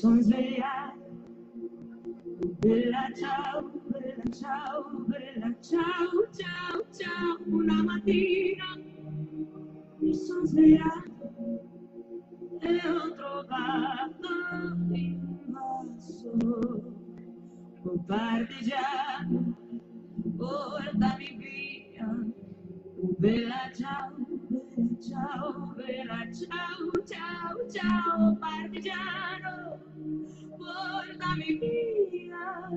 Sonzeia, bella ciao, bella ciao, bella ciao, ciao, ciao. Una mattina mi sono svegliato e ho trovato in vaso un partigiano, portami via. Bella ciao, bella ciao, bella ciao, ciao, ciao, partigiano, portami via,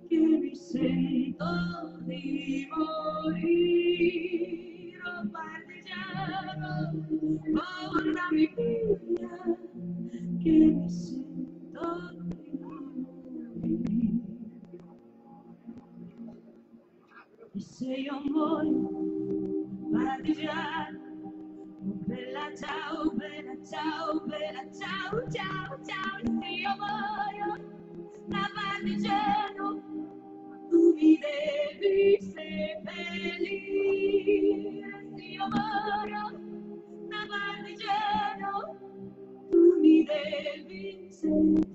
che mi sento di morire, oh partigiano, portami via, che mi sento di morire. E se io muoio, partigiano, bella ciao, bella ciao, bella ciao, ciao, ciao, se io muoio da partigiano, tu mi devi seppellire. Se io muoio da partigiano, tu mi devi seppellire.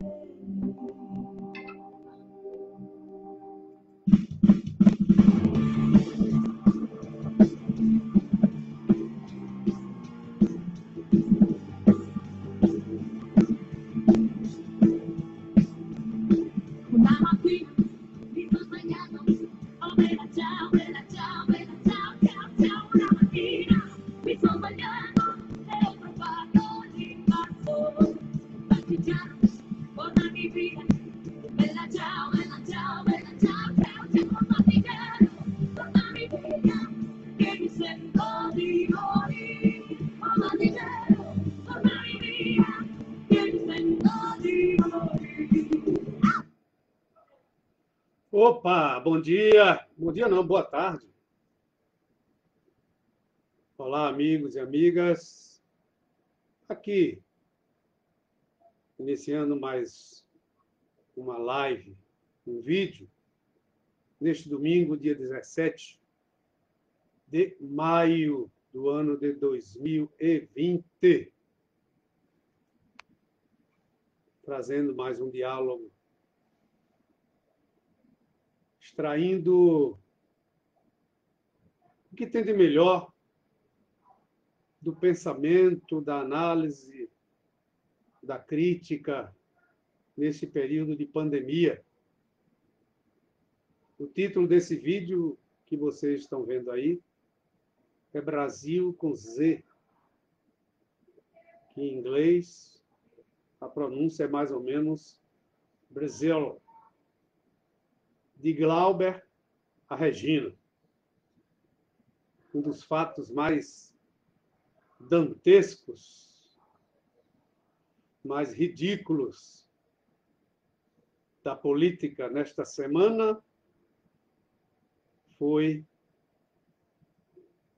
Una mattina mi sono svegliato, oh bella ciao, bella ciao, bella ciao, ciao, ciao. Una mattina mi sono svegliato e ho trovato l'invasore. Partigiano, portami via, bella ciao, bella ciao, bella ciao, ciao, ciao. Partigiano, portami via, che mi sento di morire. Oh partigiano, portami via, che mi sento di morire. Opa, bom dia. Bom dia não, boa tarde. Olá, amigos e amigas. Aqui, iniciando mais uma live, um vídeo, neste domingo, dia 17 de maio do ano de 2020. Trazendo mais um diálogo, extraindo o que tem de melhor do pensamento, da análise, da crítica nesse período de pandemia. O título desse vídeo que vocês estão vendo aí é Brasil com Z, que em inglês a pronúncia é mais ou menos Brasil, de Glauber a Regina. Um dos fatos mais dantescos, mais ridículos da política nesta semana foi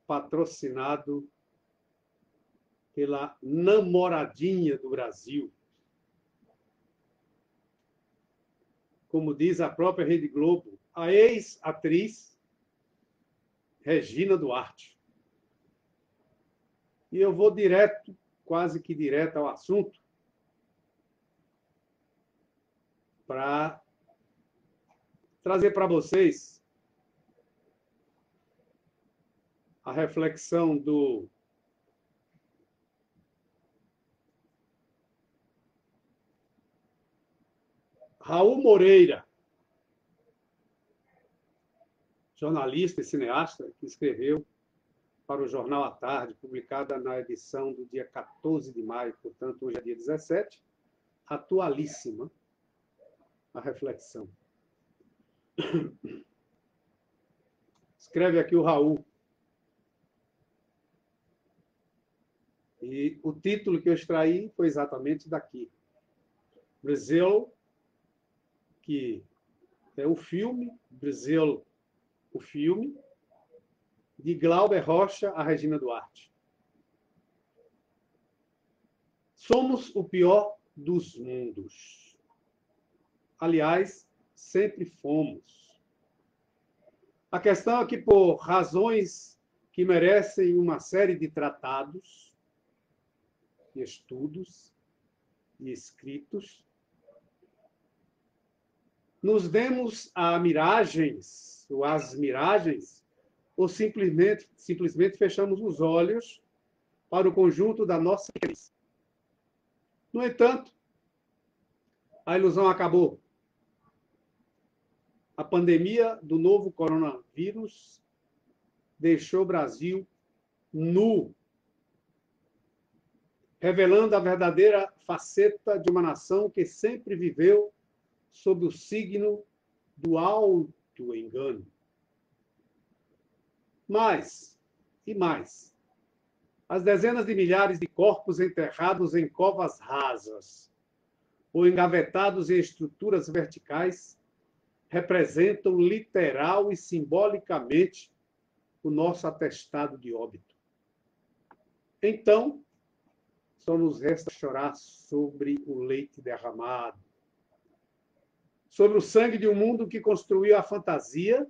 patrocinado pela namoradinha do Brasil. Como diz a própria Rede Globo, a ex-atriz Regina Duarte. E eu vou direto, quase que direto ao assunto, para trazer para vocês a reflexão do Raul Moreira, jornalista e cineasta, que escreveu para o Jornal à Tarde, publicada na edição do dia 14 de maio, portanto, hoje é dia 17, atualíssima a reflexão. Escreve aqui o Raul. E o título que eu extraí foi exatamente daqui. Brasil, que é o filme, Brasil, o filme, de Glauber Rocha a Regina Duarte. Somos o pior dos mundos. Aliás, sempre fomos. A questão é que, por razões que merecem uma série de tratados, de estudos e escritos, nos demos a miragens, ou às miragens, ou simplesmente fechamos os olhos para o conjunto da nossa crença. No entanto, a ilusão acabou. A pandemia do novo coronavírus deixou o Brasil nu, revelando a verdadeira faceta de uma nação que sempre viveu sob o signo do auto-engano. Mais, as dezenas de milhares de corpos enterrados em covas rasas ou engavetados em estruturas verticais representam literal e simbolicamente o nosso atestado de óbito. Então, só nos resta chorar sobre o leite derramado, sobre o sangue de um mundo que construiu a fantasia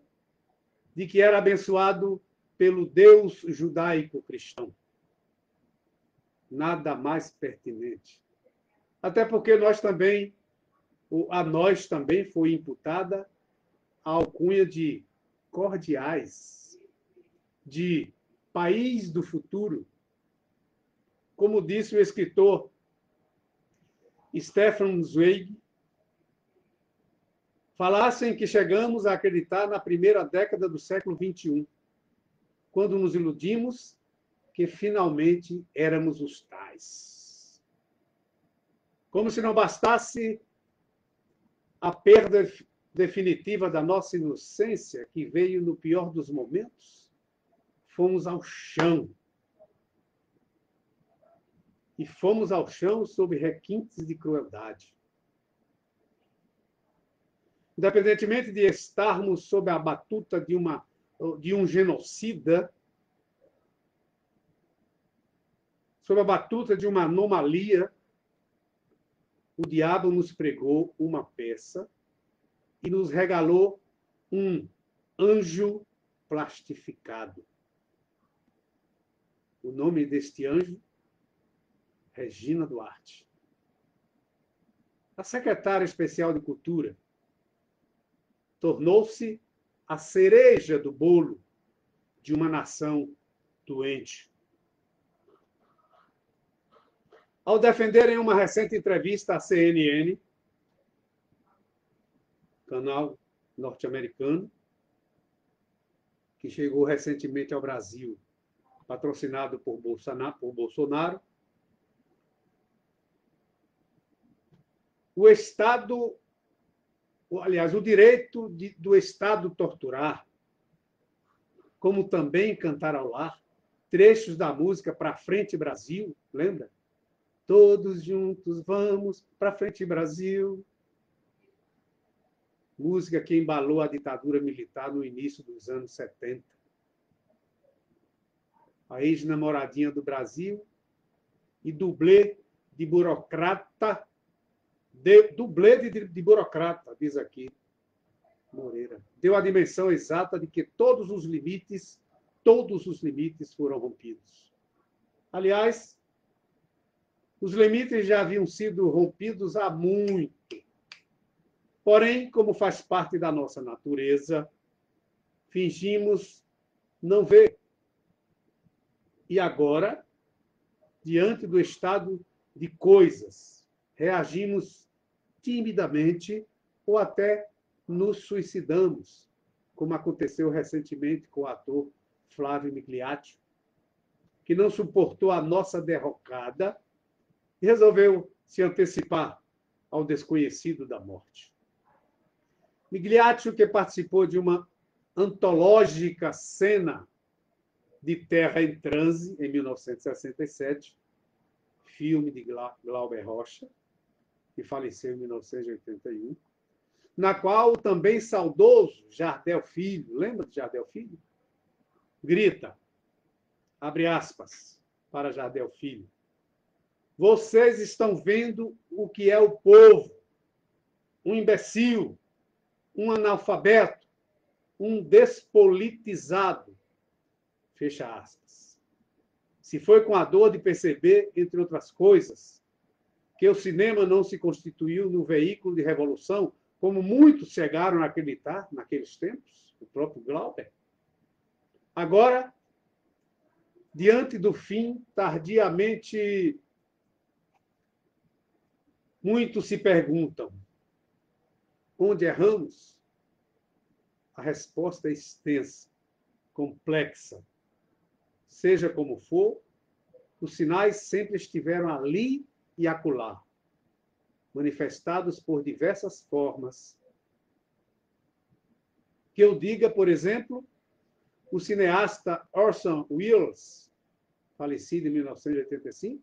de que era abençoado pelo Deus judaico-cristão. Nada mais pertinente. Até porque a nós também foi imputada a alcunha de cordiais, de país do futuro. Como disse o escritor Stefan Zweig, falassem que chegamos a acreditar na primeira década do século XXI, quando nos iludimos que finalmente éramos os tais. Como se não bastasse a perda definitiva da nossa inocência, que veio no pior dos momentos, fomos ao chão. E fomos ao chão sob requintes de crueldade. Independentemente de estarmos sob a batuta de um genocida, sob a batuta de uma anomalia, o diabo nos pregou uma peça e nos regalou um anjo plastificado. O nome deste anjo, Regina Duarte. A secretária especial de Cultura tornou-se a cereja do bolo de uma nação doente. Ao defender em uma recente entrevista à CNN, canal norte-americano, que chegou recentemente ao Brasil, patrocinado por Bolsonaro, o Estado, aliás, o direito do Estado torturar, como também cantar ao lar, trechos da música Pra Frente Brasil, lembra? Todos juntos vamos pra frente Brasil. Música que embalou a ditadura militar no início dos anos 70. A ex-namoradinha do Brasil e dublê de burocrata, diz aqui Moreira. Deu a dimensão exata de que todos os limites foram rompidos. Aliás, os limites já haviam sido rompidos há muito. Porém, como faz parte da nossa natureza, fingimos não ver. E agora, diante do estado de coisas, reagimos timidamente ou até nos suicidamos, como aconteceu recentemente com o ator Flávio Migliaccio, que não suportou a nossa derrocada e resolveu se antecipar ao desconhecido da morte. Migliaccio, que participou de uma antológica cena de Terra em Transe, em 1967, filme de Glauber Rocha, que faleceu em 1981, na qual o também saudoso Jardel Filho, lembra de Jardel Filho? Grita, abre aspas, para Jardel Filho: vocês estão vendo o que é o povo, um imbecil, um analfabeto, um despolitizado. Fecha aspas. Se foi com a dor de perceber, entre outras coisas, que o cinema não se constituiu no veículo de revolução como muitos chegaram a acreditar naqueles tempos, o próprio Glauber. Agora, diante do fim, tardiamente, muitos se perguntam: onde erramos? A resposta é extensa, complexa. Seja como for, os sinais sempre estiveram ali e acolá, manifestados por diversas formas. Que eu diga, por exemplo, o cineasta Orson Welles, falecido em 1985,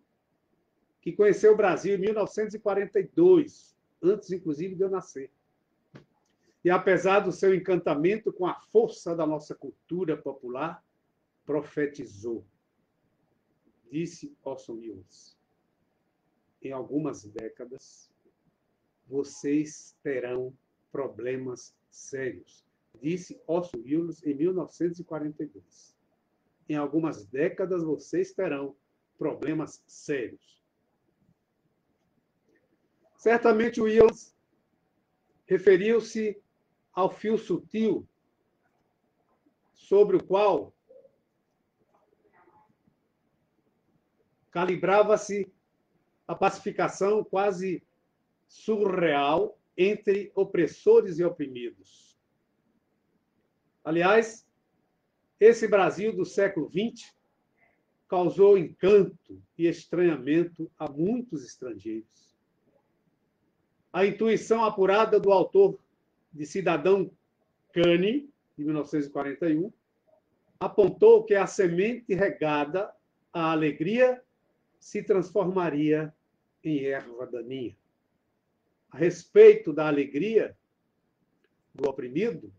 que conheceu o Brasil em 1942, antes, inclusive, de eu nascer. E, apesar do seu encantamento com a força da nossa cultura popular, profetizou. Disse Orson Welles: em algumas décadas, vocês terão problemas sérios. Disse Orson Welles em 1942. Em algumas décadas, vocês terão problemas sérios. Certamente, Welles referiu-se ao fio sutil sobre o qual calibrava-se a pacificação quase surreal entre opressores e oprimidos. Aliás, esse Brasil do século XX causou encanto e estranhamento a muitos estrangeiros. A intuição apurada do autor de Cidadão Kane, de 1941, apontou que a semente regada à alegria se transformaria em erva daninha. A respeito da alegria do oprimido,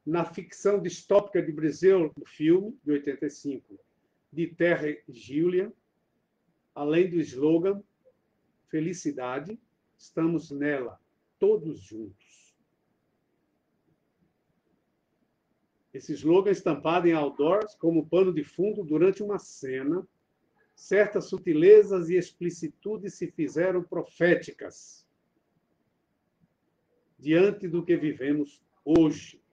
na ficção distópica de Brazil, no filme de 85, de Terry Gilliam, além do slogan "Felicidade, estamos nela, todos juntos". Esse slogan estampado em outdoors como pano de fundo durante uma cena, certas sutilezas e explicitudes se fizeram proféticas diante do que vivemos hoje.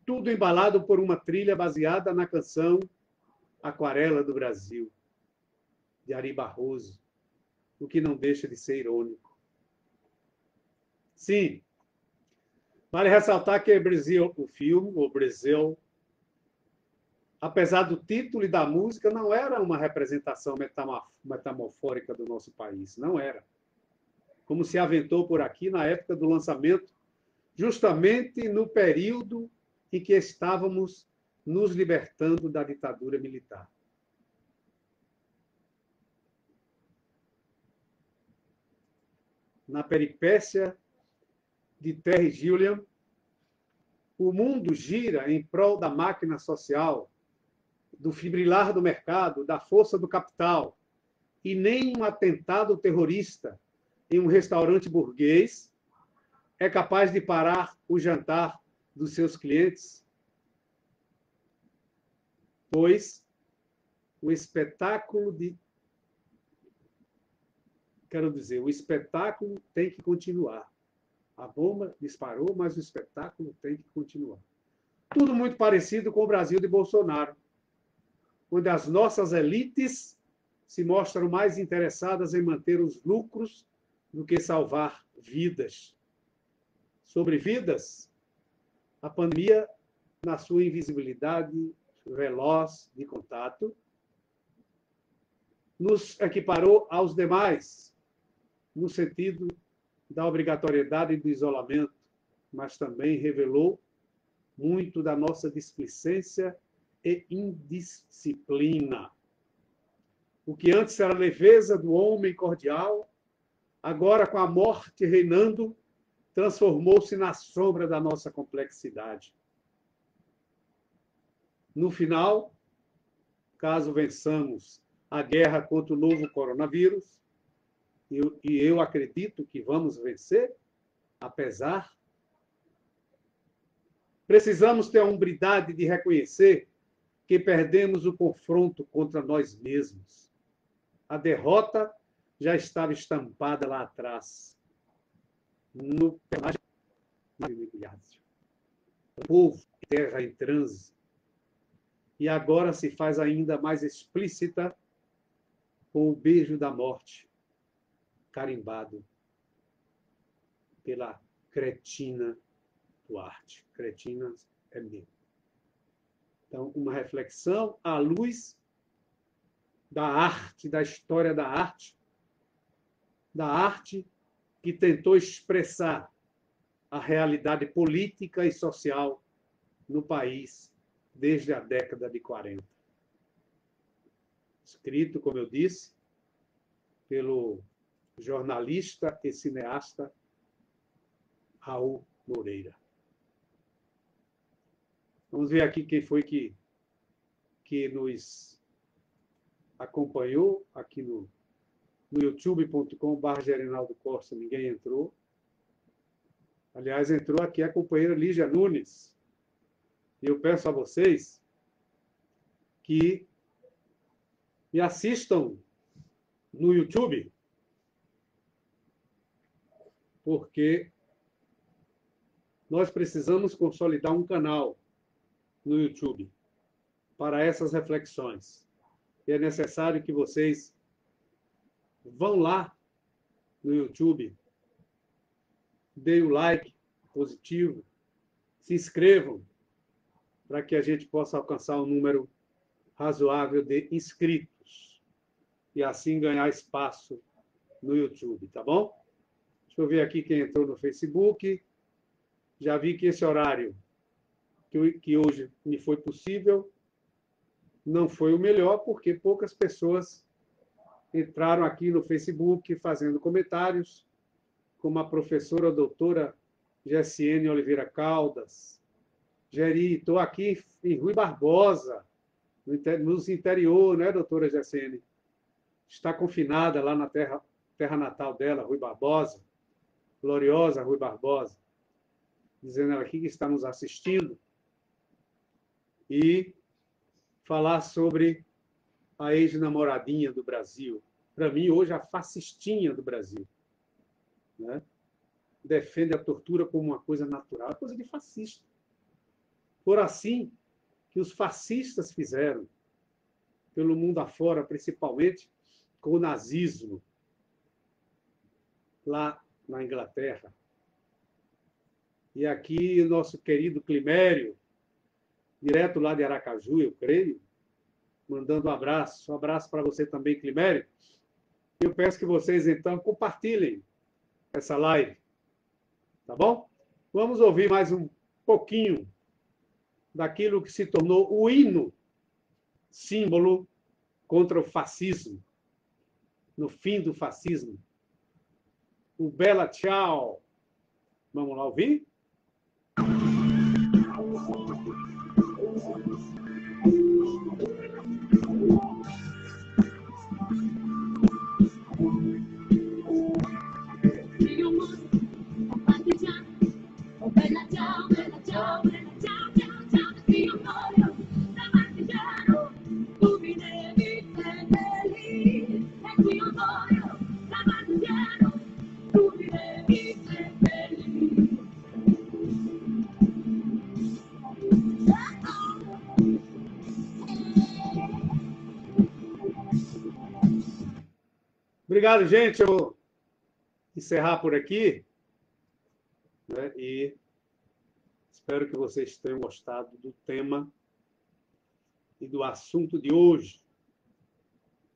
Tudo embalado por uma trilha baseada na canção Aquarela do Brasil, de Ari Barroso, o que não deixa de ser irônico. Sim, vale ressaltar que Brasil, o filme, o Brasil, apesar do título e da música, não era uma representação metamorfórica do nosso país, não era. Como se aventou por aqui na época do lançamento, justamente no período em que estávamos nos libertando da ditadura militar. Na peripécia de Terry Gilliam, o mundo gira em prol da máquina social, do fibrilar do mercado, da força do capital, e nem um atentado terrorista em um restaurante burguês é capaz de parar o jantar dos seus clientes, pois o espetáculo tem que continuar. A bomba disparou, mas o espetáculo tem que continuar. Tudo muito parecido com o Brasil de Bolsonaro, onde as nossas elites se mostram mais interessadas em manter os lucros do que salvar vidas. Sobre vidas, a pandemia, na sua invisibilidade veloz de contato, nos equiparou aos demais, no sentido da obrigatoriedade do isolamento, mas também revelou muito da nossa displicência e indisciplina. O que antes era a leveza do homem cordial, agora, com a morte reinando, transformou-se na sombra da nossa complexidade. No final, caso vençamos a guerra contra o novo coronavírus, e eu acredito que vamos vencer, apesar, precisamos ter a hombridade de reconhecer que perdemos o confronto contra nós mesmos. A derrota já estava estampada lá atrás. no personagem o povo, terra em transe. E agora se faz ainda mais explícita com o beijo da morte, carimbado pela cretina Duarte. Cretina é meu. Então, uma reflexão à luz da arte, da história da arte que tentou expressar a realidade política e social no país desde a década de 40. Escrito, como eu disse, pelo jornalista e cineasta Raul Moreira. Vamos ver aqui quem foi que nos acompanhou aqui no youtube.com/Gerinaldo Costa. Ninguém entrou. Aliás, entrou aqui a companheira Lígia Nunes. E eu peço a vocês que me assistam no YouTube, porque nós precisamos consolidar um canal no YouTube para essas reflexões. E é necessário que vocês vão lá no YouTube, deem o like positivo, se inscrevam para que a gente possa alcançar um número razoável de inscritos e assim ganhar espaço no YouTube, tá bom? Deixa eu ver aqui quem entrou no Facebook. Já vi que esse horário que hoje me foi possível não foi o melhor, porque poucas pessoas entraram aqui no Facebook fazendo comentários, como a professora doutora Gessiene Oliveira Caldas. Geri, estou aqui em Rui Barbosa, nos interior, né, doutora Gessiene? Está confinada lá na terra natal dela, Rui Barbosa, gloriosa Rui Barbosa, dizendo aqui que está nos assistindo, e falar sobre a ex-namoradinha do Brasil. Para mim, hoje, a fascistinha do Brasil. Né? Defende a tortura como uma coisa natural, coisa de fascista. Por assim que os fascistas fizeram pelo mundo afora, principalmente com o nazismo, lá na Inglaterra. E aqui o nosso querido Climério, direto lá de Aracaju, eu creio, mandando um abraço para você também, Climério. Eu peço que vocês, então, compartilhem essa live, tá bom? Vamos ouvir mais um pouquinho daquilo que se tornou o hino, símbolo contra o fascismo, no fim do fascismo. O Bela Tchau. Vamos lá ouvir? Obrigado, gente. Eu vou encerrar por aqui, né? E espero que vocês tenham gostado do tema e do assunto de hoje.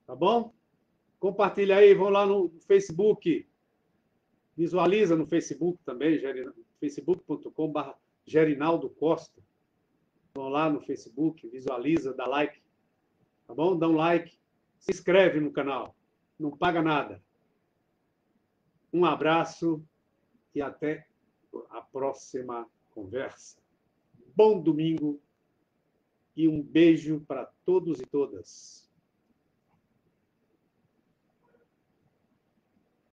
Tá bom? Compartilha aí, vão lá no Facebook. Visualiza no Facebook também, facebook.com/Gerinaldo Costa. Vão lá no Facebook, visualiza, dá like. Tá bom? Dá um like, se inscreve no canal. Não paga nada. Um abraço e até a próxima conversa. Bom domingo e um beijo para todos e todas.